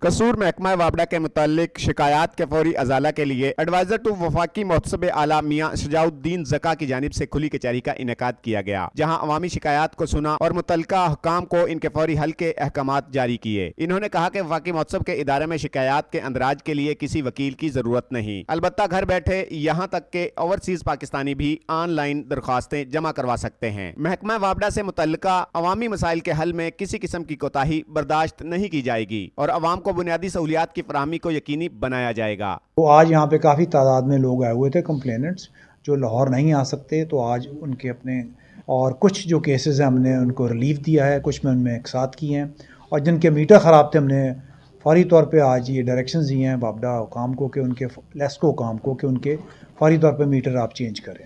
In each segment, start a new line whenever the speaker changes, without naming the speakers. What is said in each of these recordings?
कसूर महकमा वापडा के मुतालिक शिकायत के फौरी अजाला के लिए एडवाइजर टू वफाकी मोहतसब आला मियां शजाउद्दीन ज़का की जानिब से खुली कचहरी का इनेकाद किया गया, जहां अवामी शिकायत को सुना और मुतलका हुकाम को इनके फौरी हल के अहकामात जारी किए। इन्होंने कहा कि वफाकी मोहतसब के इदारे में शिकायत के अंदराज के लिए किसी वकील की जरूरत नहीं, अलबत्ता घर बैठे यहाँ तक के ओवरसीज पाकिस्तानी भी ऑनलाइन दरख्वास्तें जमा करवा सकते हैं। महकमा वापडा से मुतल्लिका अवामी मसाइल के हल में किसी किस्म की कोताही बर्दाश्त नहीं की जाएगी और अवाम को बुनियादी सहूलियात की फराहमी को यकीनी बनाया जाएगा।
तो आज यहाँ पे काफ़ी तादाद में लोग आए हुए थे कंप्लेनेंट्स, जो लाहौर नहीं आ सकते, तो आज उनके अपने और कुछ जो केसेस हैं हमने उनको रिलीफ दिया है, कुछ में उनमें इकसात किए हैं, और जिनके मीटर ख़राब थे हमने फौरी तौर पे आज ये डायरेक्शंस दिए हैं वापडा हुकाम को कि उनके लेस्को हुकाम को कि उनके फौरी तौर पे मीटर आप चेंज करें।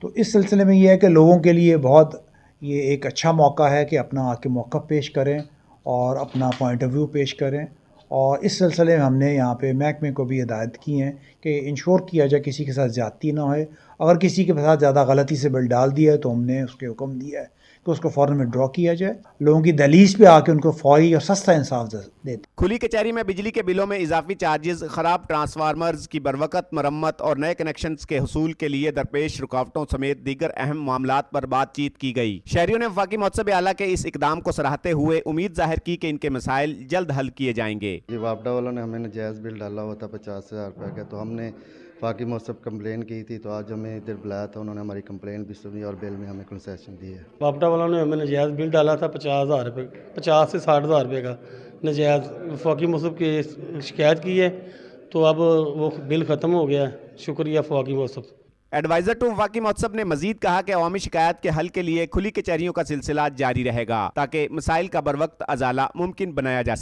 तो इस सिलसिले में ये है कि लोगों के लिए बहुत ये एक अच्छा मौका है कि अपना आके मौक़िफ़ पेश करें और अपना पॉइंट ऑफ व्यू पेश करें। और इस सिलसिले में हमने यहाँ पे महकमे को भी हिदायत की हैं कि इंश्योर किया जाए किसी के साथ ज़्यादती ना होए। अगर किसी के साथ ज़्यादा गलती से बिल डाल दिया है तो हमने उसके हुक्म दिया है कि उसको फ़ौरन विड्रॉ किया जाए, लोगों की दहलीज पे आके उनको फौरी और सस्ता इंसाफ देते।
खुली कचहरी में बिजली के बिलों में इजाफी चार्जेस, खराब ट्रांसफार्मर्स की बरवकत मरम्मत और नए कनेक्शंस के हुसूल के लिए दरपेश रुकावटों समेत दीगर अहम मामलात पर बातचीत की गई। शहरियों ने वफाकी मोहतसब आला के इस इकदाम को सराहते हुए उम्मीद जाहिर की कि इनके मसाइल जल्द हल किए जाएंगे।
जी, वापडा वालों ने हमें नजायज़ बिल डाला हुआ था 50,000 रुपये का, तो हमने वफाकी मोहतसब कंप्लेन की थी, तो आज हमें इधर बुलाया था, उन्होंने हमारी कंप्लेन भी सुनी और बिल में हमें कंसेशन दी है।
वापडा वालों ने हमें नजायज़ बिल डाला था 50,000 रुपये, 50 से 60,000 रुपये का नजायज़ वफाकी मोहतसब की शिकायत की है, तो अब वो बिल ख़त्म हो गया है। शुक्रिया वफाकी मोहतसब।
एडवाइजर टू वफाकी मोहतसब ने मजीद कहा कि अवामी शिकायत के हल के लिए खुली कचहरियों का सिलसिला जारी रहेगा ताकि मसाइल का बरवक्त अजाला मुमकिन बनाया जा सके।